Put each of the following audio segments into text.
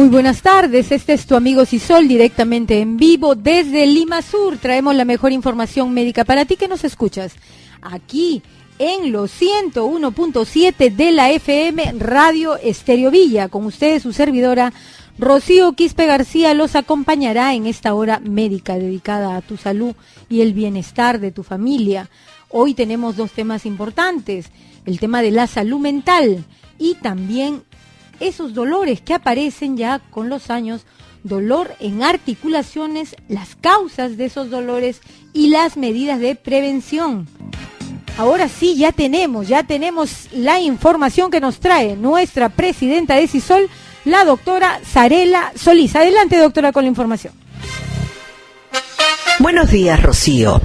Muy buenas tardes, este es tu amigo Sisol, directamente en vivo desde Lima Sur. Traemos la mejor información médica para ti que nos escuchas aquí en los 101.7 de la FM Radio Estéreo Villa. Con ustedes su servidora Rocío Quispe García los acompañará en esta hora médica dedicada a tu salud y el bienestar de tu familia. Hoy tenemos dos temas importantes, el tema de la salud mental y también esos dolores que aparecen ya con los años, dolor en articulaciones, las causas de esos dolores y las medidas de prevención. Ahora sí, ya tenemos la información que nos trae nuestra presidenta de Sisol, la doctora Sarela Solís. Adelante, doctora, con la información. Buenos días, Rocío.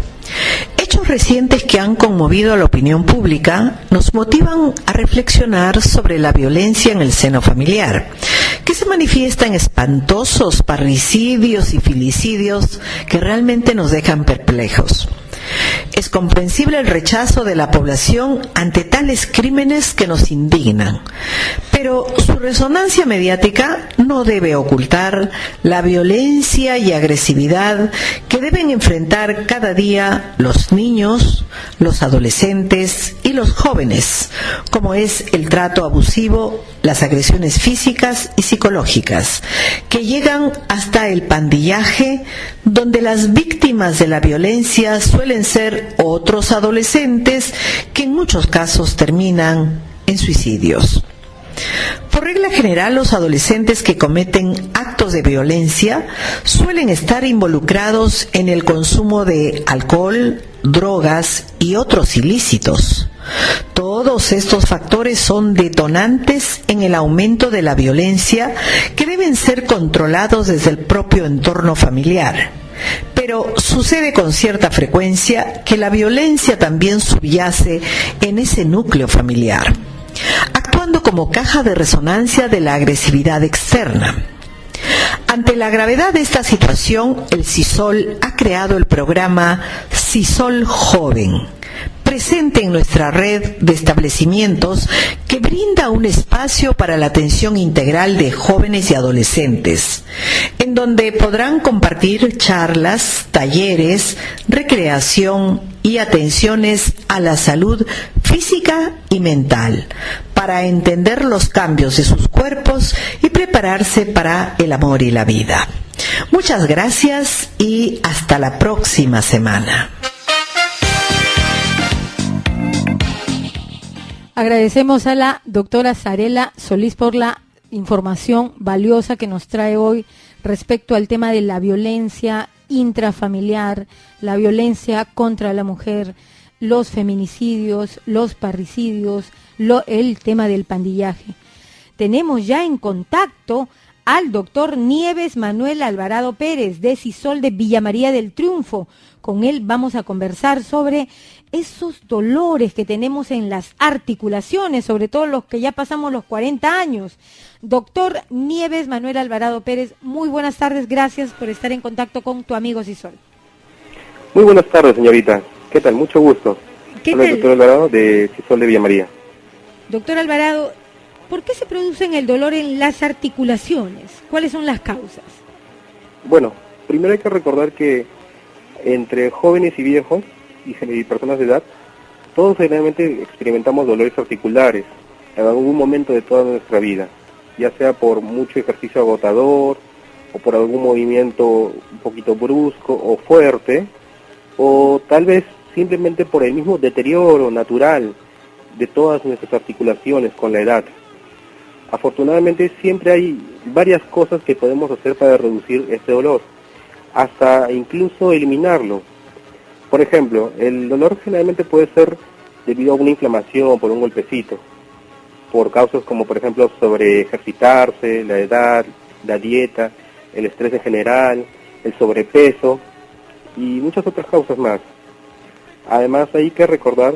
Hechos recientes que han conmovido a la opinión pública nos motivan a reflexionar sobre la violencia en el seno familiar, que se manifiesta en espantosos parricidios y filicidios que realmente nos dejan perplejos. Es comprensible el rechazo de la población ante tales crímenes que nos indignan, pero su resonancia mediática no debe ocultar la violencia y agresividad que deben enfrentar cada día los niños, los adolescentes y los jóvenes, como es el trato abusivo, las agresiones físicas y psicológicas, que llegan hasta el pandillaje, donde las víctimas de la violencia suelen ser otros adolescentes que en muchos casos terminan en suicidios. Por regla general, los adolescentes que cometen actos de violencia suelen estar involucrados en el consumo de alcohol, drogas y otros ilícitos. Todos estos factores son detonantes en el aumento de la violencia que deben ser controlados desde el propio entorno familiar. Pero sucede con cierta frecuencia que la violencia también subyace en ese núcleo familiar, actuando como caja de resonancia de la agresividad externa. Ante la gravedad de esta situación, el Sisol ha creado el programa Sisol Joven, presente en nuestra red de establecimientos que brinda un espacio para la atención integral de jóvenes y adolescentes, en donde podrán compartir charlas, talleres, recreación y atenciones a la salud física y mental, para entender los cambios de sus cuerpos y prepararse para el amor y la vida. Muchas gracias y hasta la próxima semana. Agradecemos a la doctora Sarela Solís por la información valiosa que nos trae hoy respecto al tema de la violencia intrafamiliar, la violencia contra la mujer, los feminicidios, los parricidios, el tema del pandillaje. Tenemos ya en contacto al doctor Nieves Manuel Alvarado Pérez de Sisol de Villa María del Triunfo. Con él vamos a conversar sobre esos dolores que tenemos en las articulaciones, sobre todo los que ya pasamos los 40 años. Doctor Nieves Manuel Alvarado Pérez, muy buenas tardes, gracias por estar en contacto con tu amigo Sisol. Muy buenas tardes, señorita. ¿Qué tal? Mucho gusto. ¿Qué Soy el tal? doctor Alvarado de Sisol de Villa María. Doctor Alvarado, ¿por qué se produce el dolor en las articulaciones? ¿Cuáles son las causas? Bueno, primero hay que recordar que entre jóvenes y viejos y personas de edad, todos generalmente experimentamos dolores articulares en algún momento de toda nuestra vida, ya sea por mucho ejercicio agotador, o por algún movimiento un poquito brusco o fuerte, o tal vez simplemente por el mismo deterioro natural de todas nuestras articulaciones con la edad. Afortunadamente siempre hay varias cosas que podemos hacer para reducir este dolor, hasta incluso eliminarlo. Por ejemplo, el dolor generalmente puede ser debido a una inflamación, por un golpecito, por causas como por ejemplo sobre ejercitarse, la edad, la dieta, el estrés en general, el sobrepeso y muchas otras causas más. Además hay que recordar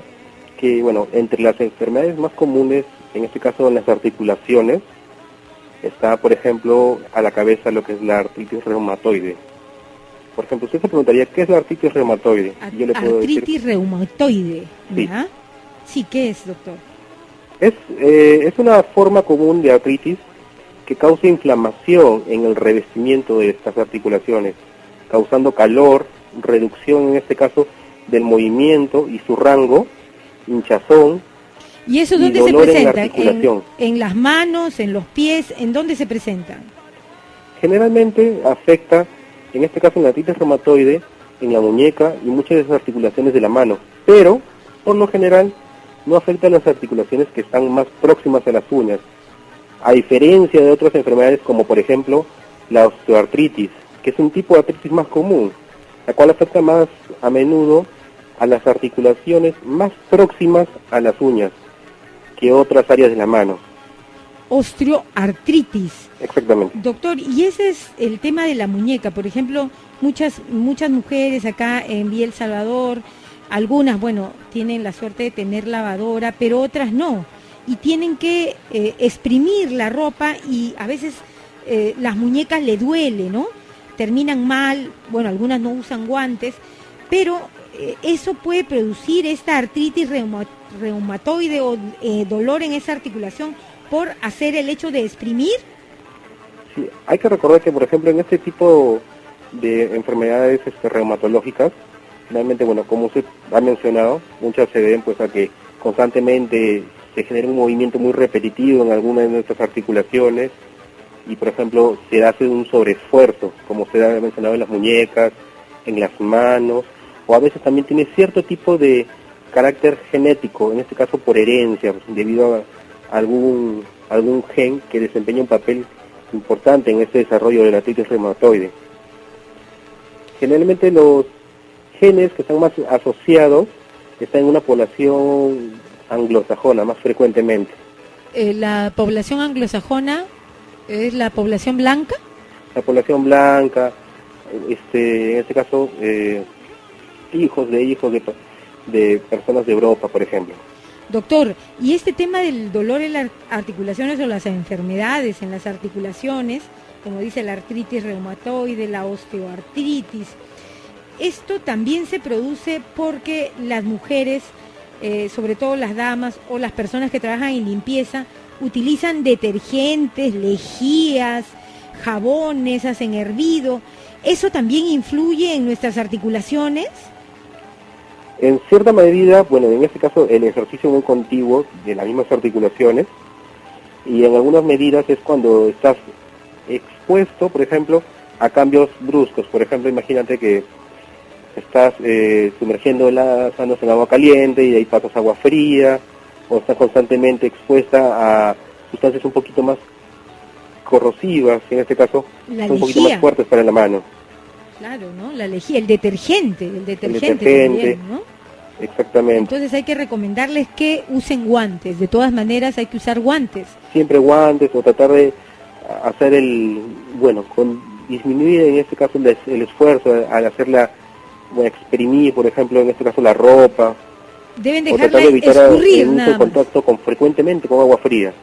que, bueno, entre las enfermedades más comunes, en este caso en las articulaciones, está por ejemplo a la cabeza lo que es la artritis reumatoide. Por ejemplo, usted se preguntaría, ¿qué es la artritis reumatoide? Yo le puedo artritis decir... reumatoide, Sí. ¿verdad? Sí, ¿qué es, doctor? Es una forma común de artritis que causa inflamación en el revestimiento de estas articulaciones, causando calor, reducción en este caso del movimiento y su rango, hinchazón. ¿Y eso dónde se presenta? ¿En las manos, en los pies? ¿En dónde se presentan? Generalmente afecta, en este caso en la artritis reumatoide, en la muñeca y muchas de esas articulaciones de la mano, pero por lo general no afecta a las articulaciones que están más próximas a las uñas, a diferencia de otras enfermedades como por ejemplo la osteoartritis, que es un tipo de artritis más común, la cual afecta más a menudo a las articulaciones más próximas a las uñas que otras áreas de la mano. Osteoartritis. Exactamente. Doctor, y ese es el tema de la muñeca. Por ejemplo, muchas mujeres acá en Villa El Salvador, algunas, bueno, tienen la suerte de tener lavadora, pero otras no. Y tienen que exprimir la ropa y a veces las muñecas le duele, ¿no? Terminan mal, bueno, algunas no usan guantes, pero eso puede producir esta artritis reumatoide o dolor en esa articulación por hacer el hecho de exprimir. Sí, hay que recordar que, por ejemplo, en este tipo de enfermedades reumatológicas, realmente, bueno, como usted ha mencionado, muchas se deben pues a que constantemente se genera un movimiento muy repetitivo en alguna de nuestras articulaciones y, por ejemplo, se hace un sobreesfuerzo, como se ha mencionado en las muñecas, en las manos, o a veces también tiene cierto tipo de carácter genético, en este caso por herencia, pues, debido a algún gen que desempeña un papel importante en este desarrollo de la artritis reumatoide. Generalmente los genes que están más asociados están en una población anglosajona más frecuentemente. ¿La población anglosajona es la población blanca? La población blanca, en este caso, hijos de personas de Europa, por ejemplo. Doctor, y este tema del dolor en las articulaciones o las enfermedades en las articulaciones, como dice la artritis reumatoide, la osteoartritis, esto también se produce porque las mujeres, sobre todo las damas o las personas que trabajan en limpieza, utilizan detergentes, lejías, jabones, hacen hervido. ¿Eso también influye en nuestras articulaciones? En cierta medida, bueno, en este caso el ejercicio muy contiguo de las mismas articulaciones, y en algunas medidas es cuando estás expuesto, por ejemplo, a cambios bruscos. Por ejemplo, imagínate que estás sumergiendo las manos en agua caliente y de ahí pasas agua fría, o estás constantemente expuesta a sustancias un poquito más corrosivas, que en este caso son un poquito más fuertes para la mano. Claro, ¿no? La lejía, el detergente también, ¿no? Exactamente. Entonces hay que recomendarles que usen guantes. De todas maneras hay que usar guantes. Siempre guantes, o tratar de hacer disminuir en este caso el esfuerzo al hacerla, exprimir, por ejemplo, en este caso la ropa. Deben dejarla de evitar escurrir el uso de contacto frecuentemente con agua fría.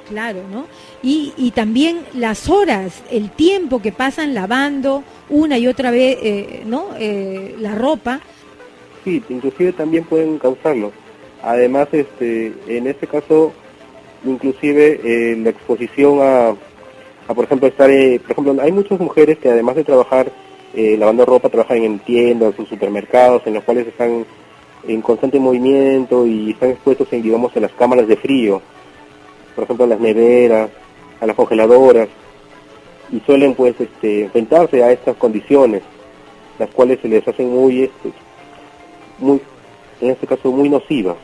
Claro, ¿no? Y también las horas, el tiempo que pasan lavando una y otra vez, la ropa. Sí, inclusive también pueden causarlo. Además, en este caso, inclusive la exposición a por ejemplo, hay muchas mujeres que además de trabajar lavando ropa, trabajan en tiendas o supermercados en los cuales están en constante movimiento y están expuestos a las cámaras de frío, por ejemplo a las neveras, a las congeladoras, y suelen enfrentarse a estas condiciones, las cuales se les hacen en este caso muy nocivas.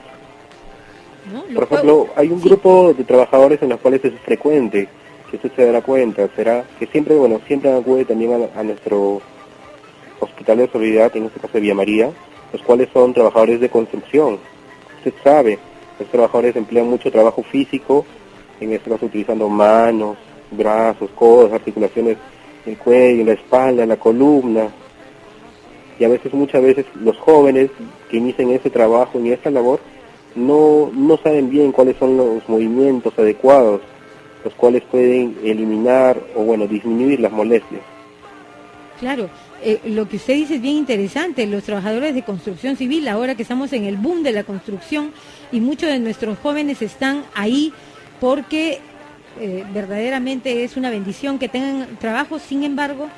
¿No? Por ejemplo, hay un grupo de trabajadores en los cuales es frecuente, que usted se dará cuenta, será que siempre acude también a nuestro hospital de solidaridad, en este caso de Villa María, los cuales son trabajadores de construcción. Usted sabe, los trabajadores emplean mucho trabajo físico, en este caso utilizando manos, brazos, codos, articulaciones del cuello, la espalda, la columna, y muchas veces los jóvenes que inician ese trabajo y esta labor no saben bien cuáles son los movimientos adecuados, los cuales pueden eliminar o disminuir las molestias. Claro, lo que usted dice es bien interesante. Los trabajadores de construcción civil, ahora que estamos en el boom de la construcción y muchos de nuestros jóvenes están ahí porque verdaderamente es una bendición que tengan trabajo, sin embargo,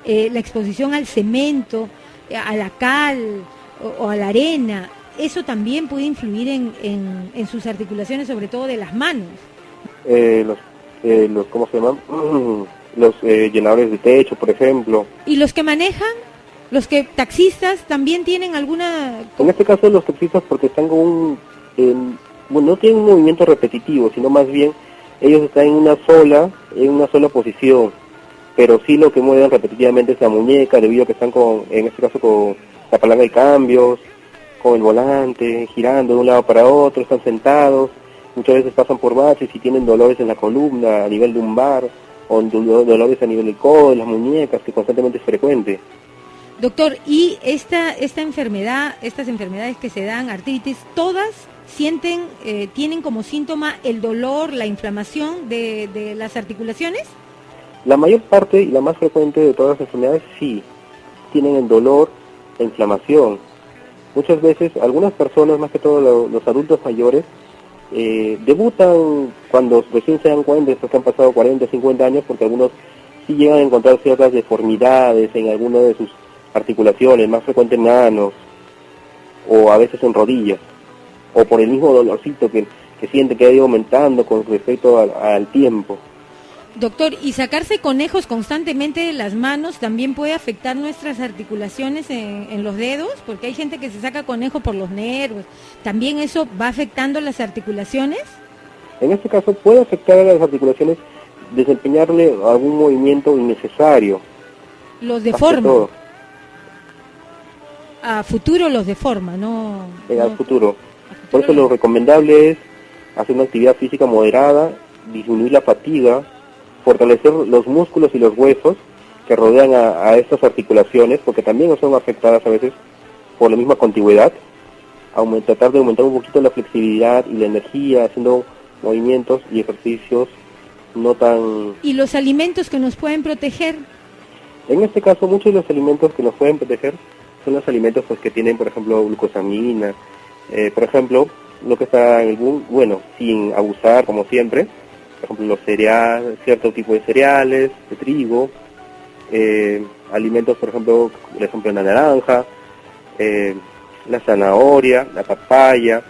la exposición al cemento, a la cal o a la arena, eso también puede influir en sus articulaciones, sobre todo de las manos. Los ¿cómo se llaman? Los llenadores de techo, por ejemplo. ¿Y los que manejan? ¿Los que taxistas también tienen alguna...? En este caso los taxistas, porque están con no tienen un movimiento repetitivo, sino más bien ellos están en una sola posición, pero sí lo que mueven repetitivamente es la muñeca, debido a que están en este caso con la palanca de cambios, con el volante, girando de un lado para otro, están sentados, muchas veces pasan por baches y tienen dolores en la columna, a nivel lumbar, o dolores a nivel del codo, de las muñecas, que constantemente es frecuente. Doctor, ¿y estas enfermedades que se dan, artritis, todas tienen como síntoma el dolor, la inflamación de las articulaciones? La mayor parte y la más frecuente de todas las enfermedades sí tienen el dolor, la inflamación. Muchas veces algunas personas, más que todo los adultos mayores, debutan cuando recién se dan cuenta de que han pasado 40, 50 años, porque algunos sí llegan a encontrar ciertas deformidades en alguna de sus articulaciones, más frecuente en manos o a veces en rodillas, o por el mismo dolorcito que siente que ha ido aumentando con respecto al tiempo. Doctor, ¿y sacarse conejos constantemente de las manos también puede afectar nuestras articulaciones en los dedos? Porque hay gente que se saca conejo por los nervios. ¿También eso va afectando las articulaciones? En este caso puede afectar a las articulaciones, desempeñarle algún movimiento innecesario. Los deforma. A futuro los deforma, ¿no? Al futuro. Por eso lo recomendable es hacer una actividad física moderada, disminuir la fatiga, fortalecer los músculos y los huesos que rodean a estas articulaciones, porque también son afectadas a veces por la misma contigüidad. Tratar de aumentar un poquito la flexibilidad y la energía, haciendo movimientos y ejercicios no tan... ¿Y los alimentos que nos pueden proteger? En este caso, muchos de los alimentos que nos pueden proteger son los alimentos pues que tienen, por ejemplo, glucosamina, por ejemplo, lo que está sin abusar, como siempre, por ejemplo, los cereales, cierto tipo de cereales, de trigo, alimentos, por ejemplo, la naranja, la zanahoria, la papaya,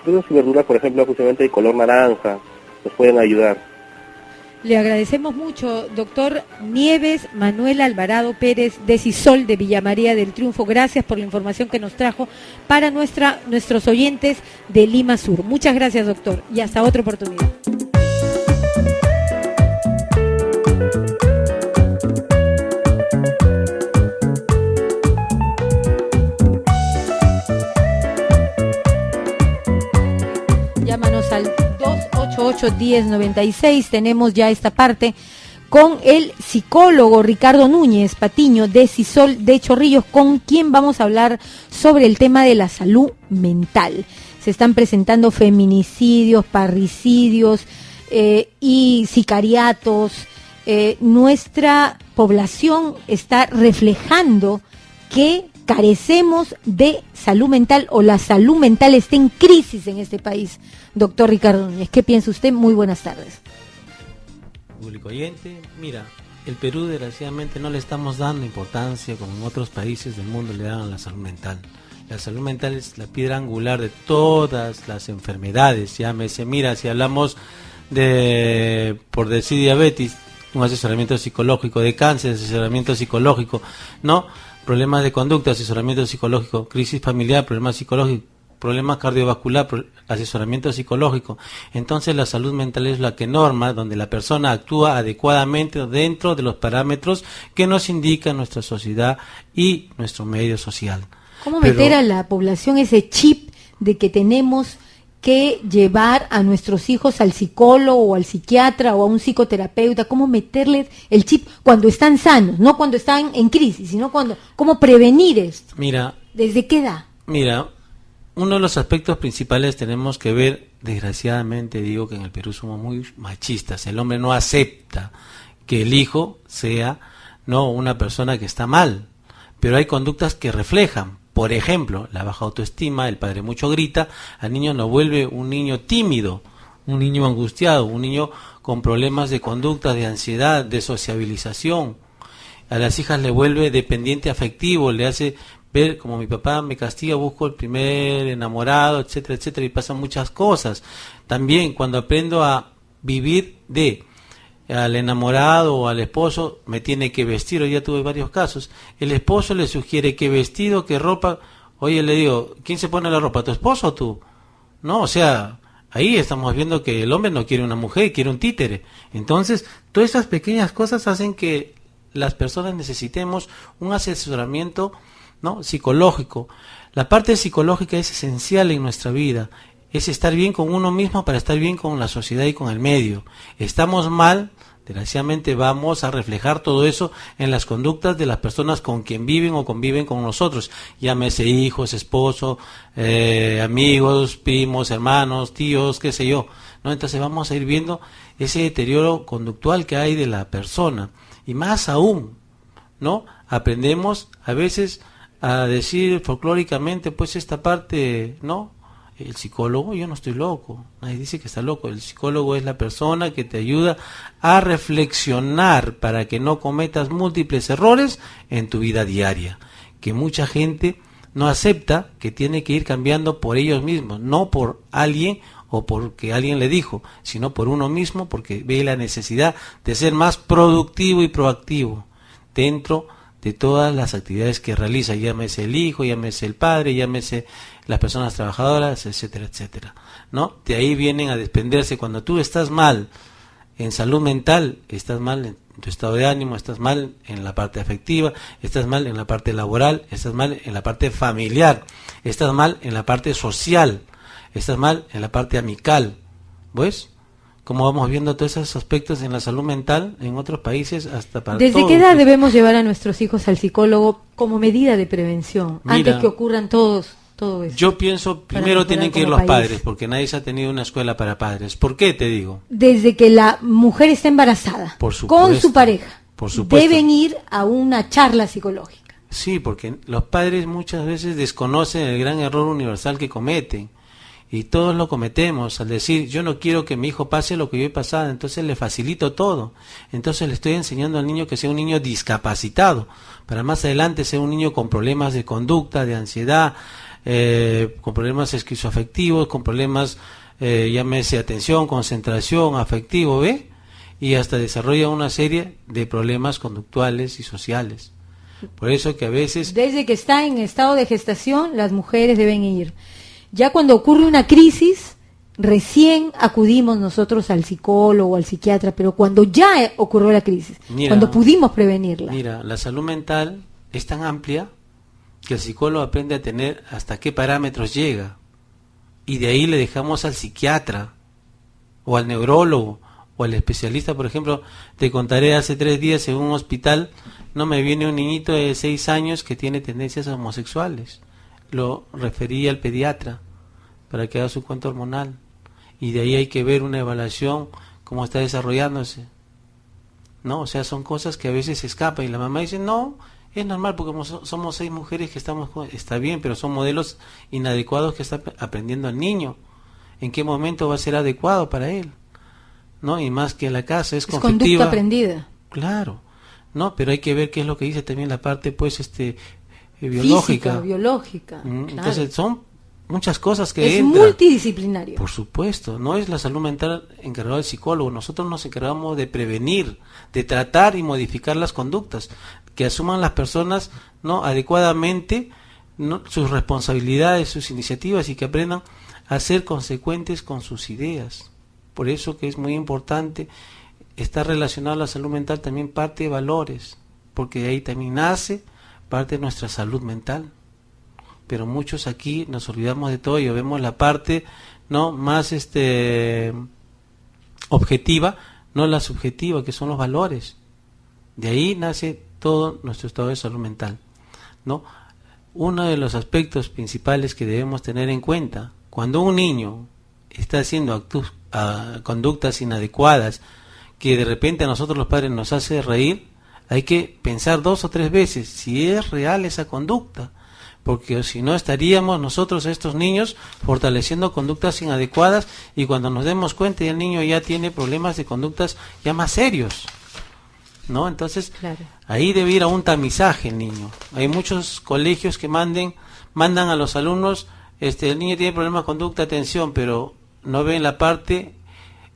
frutas y verduras, por ejemplo, justamente de color naranja, nos pueden ayudar. Le agradecemos mucho, doctor Nieves Manuel Alvarado Pérez de CISOL de Villa María del Triunfo. Gracias por la información que nos trajo para nuestros oyentes de Lima Sur. Muchas gracias, doctor, y hasta otra oportunidad. Llámanos al 288-1096, tenemos ya esta parte con el psicólogo Ricardo Núñez Patiño de CISOL de Chorrillos, con quien vamos a hablar sobre el tema de la salud mental. Se están presentando feminicidios, parricidios y sicariatos. Nuestra población está reflejando que carecemos de salud mental, o la salud mental está en crisis en este país. Doctor Ricardo Núñez, ¿qué piensa usted? Muy buenas tardes. Público oyente, mira, el Perú desgraciadamente no le estamos dando importancia como en otros países del mundo le dan a la salud mental. La salud mental es la piedra angular de todas las enfermedades. Llámese, mira, si hablamos de, por decir, diabetes, un asesoramiento psicológico, de cáncer, asesoramiento psicológico, ¿no? Problemas de conducta, asesoramiento psicológico, crisis familiar, problemas psicológicos, problemas cardiovascular, asesoramiento psicológico. Entonces la salud mental es la que norma, donde la persona actúa adecuadamente dentro de los parámetros que nos indica nuestra sociedad y nuestro medio social. ¿Cómo meter a la población ese chip de que tenemos que llevar a nuestros hijos al psicólogo o al psiquiatra o a un psicoterapeuta? ¿Cómo meterles el chip cuando están sanos, no cuando están en crisis, sino cómo prevenir esto? Mira, ¿desde qué edad? Mira, uno de los aspectos principales tenemos que ver, desgraciadamente digo que en el Perú somos muy machistas. El hombre no acepta que el hijo sea una persona que está mal, pero hay conductas que reflejan. Por ejemplo, la baja autoestima, el padre mucho grita, al niño lo vuelve un niño tímido, un niño angustiado, un niño con problemas de conducta, de ansiedad, de sociabilización. A las hijas le vuelve dependiente afectivo, le hace ver como mi papá me castiga, busco el primer enamorado, etcétera, etcétera, y pasan muchas cosas. También cuando aprendo a vivir al enamorado o al esposo, me tiene que vestir, hoy ya tuve varios casos, el esposo le sugiere qué vestido, qué ropa, oye, le digo, ¿quién se pone la ropa, tu esposo o tú? No, o sea, ahí estamos viendo que el hombre no quiere una mujer, quiere un títere. Entonces, todas esas pequeñas cosas hacen que las personas necesitemos un asesoramiento, ¿no?, psicológico. La parte psicológica es esencial en nuestra vida, es estar bien con uno mismo para estar bien con la sociedad y con el medio. Estamos mal, desgraciadamente vamos a reflejar todo eso en las conductas de las personas con quien viven o conviven con nosotros, llámese hijos, esposo, amigos, primos, hermanos, tíos, qué sé yo, ¿no? Entonces vamos a ir viendo ese deterioro conductual que hay de la persona, y más aún, ¿no? Aprendemos a veces a decir folclóricamente, pues esta parte, ¿no? El psicólogo, yo no estoy loco, nadie dice que está loco, el psicólogo es la persona que te ayuda a reflexionar para que no cometas múltiples errores en tu vida diaria, que mucha gente no acepta, que tiene que ir cambiando por ellos mismos, no por alguien o porque alguien le dijo, sino por uno mismo, porque ve la necesidad de ser más productivo y proactivo dentro de todas las actividades que realiza, llámese el hijo, llámese el padre, llámese las personas trabajadoras, etcétera, etcétera, ¿no? De ahí vienen a desprenderse. Cuando tú estás mal en salud mental, estás mal en tu estado de ánimo, estás mal en la parte afectiva, estás mal en la parte laboral, estás mal en la parte familiar, estás mal en la parte social, estás mal en la parte amical. ¿Ves? Como vamos viendo todos esos aspectos en la salud mental en otros países, hasta para ¿Desde todos. qué edad debemos llevar a nuestros hijos al psicólogo como medida de prevención, Mira, antes que ocurran todo eso? Yo pienso, primero tienen que ir los país. padres, porque nadie se ha tenido una escuela para padres. ¿Por qué te digo? Desde que la mujer está embarazada, Por supuesto, con su pareja, por supuesto. deben ir a una charla psicológica. Sí, porque los padres muchas veces desconocen el gran error universal que cometen. Y todos lo cometemos al decir, yo no quiero que mi hijo pase lo que yo he pasado, entonces le facilito todo. Entonces le estoy enseñando al niño que sea un niño discapacitado, para más adelante ser un niño con problemas de conducta, de ansiedad, con problemas esquizoafectivos, con problemas, llámese atención, concentración, afectivo, ¿ve? Y hasta desarrolla una serie de problemas conductuales y sociales. Por eso que a veces... Desde que está en estado de gestación, las mujeres deben ir. Ya cuando ocurre una crisis, recién acudimos nosotros al psicólogo, al psiquiatra, pero cuando ya ocurrió la crisis, cuando pudimos prevenirla. Mira, la salud mental es tan amplia que el psicólogo aprende a tener hasta qué parámetros llega. Y de ahí le dejamos al psiquiatra, o al neurólogo, o al especialista. Por ejemplo, te contaré, hace 3 días en un hospital, no me viene un niñito de 6 años que tiene tendencias homosexuales. Lo referí al pediatra para que haga su cuenta hormonal, y de ahí hay que ver una evaluación cómo está desarrollándose, ¿no? O sea, son cosas que a veces se escapan y la mamá dice, no, es normal porque somos 6 mujeres que estamos, está bien, pero son modelos inadecuados que está aprendiendo el niño. ¿En qué momento va a ser adecuado para él? ¿No? Y más que la casa es conflictiva. Conducta aprendida. Claro, no, pero hay que ver qué es lo que dice también la parte, pues, biológica. Física, biológica. Claro. Entonces son muchas cosas que es entran. Multidisciplinario. Por supuesto, no es la salud mental encargada del psicólogo. Nosotros nos encargamos de prevenir, de tratar y modificar las conductas, que asuman las personas, ¿no?, adecuadamente, ¿no?, sus responsabilidades, sus iniciativas, y que aprendan a ser consecuentes con sus ideas. Por eso que es muy importante estar relacionado a la salud mental, también parte de valores, porque de ahí también nace parte de nuestra salud mental. Pero muchos aquí nos olvidamos de todo y vemos la parte, ¿no?, más objetiva, no la subjetiva, que son los valores. De ahí nace todo nuestro estado de salud mental, ¿no? Uno de los aspectos principales que debemos tener en cuenta, cuando un niño está haciendo conductas inadecuadas, que de repente a nosotros los padres nos hace reír, hay que pensar 2 o 3 veces si es real esa conducta, porque si no estaríamos nosotros, estos niños, fortaleciendo conductas inadecuadas, y cuando nos demos cuenta el niño ya tiene problemas de conductas ya más serios, ¿no? Entonces, claro, ahí debe ir a un tamizaje el niño. Hay muchos colegios que mandan a los alumnos, el niño tiene problemas de conducta, atención, pero no ven la parte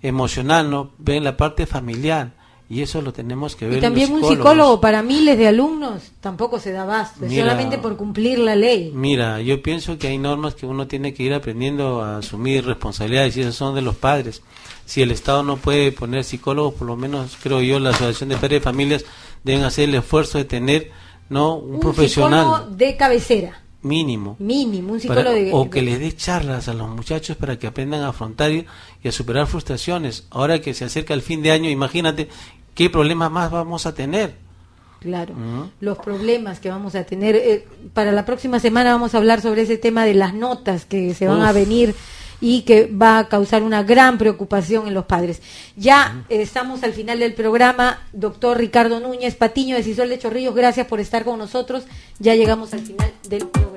emocional, no ven la parte familiar, y eso lo tenemos que ver. Y también un psicólogo para miles de alumnos tampoco se da abasto, es solamente por cumplir la ley. Mira, yo pienso que hay normas que uno tiene que ir aprendiendo a asumir responsabilidades, y esas son de los padres. Si el Estado no puede poner psicólogos, por lo menos creo yo, la Asociación de Padres de Familias deben hacer el esfuerzo de tener, ¿no?, un profesional psicólogo de cabecera. Mínimo, un psicólogo o que les dé charlas a los muchachos para que aprendan a afrontar y a superar frustraciones. Ahora que se acerca el fin de año, imagínate qué problemas más vamos a tener. Claro, los problemas que vamos a tener. Para la próxima semana vamos a hablar sobre ese tema de las notas que se van a venir y que va a causar una gran preocupación en los padres. Ya estamos al final del programa. Doctor Ricardo Núñez Patiño de CISOL de Chorrillos, gracias por estar con nosotros. Ya llegamos al final del programa.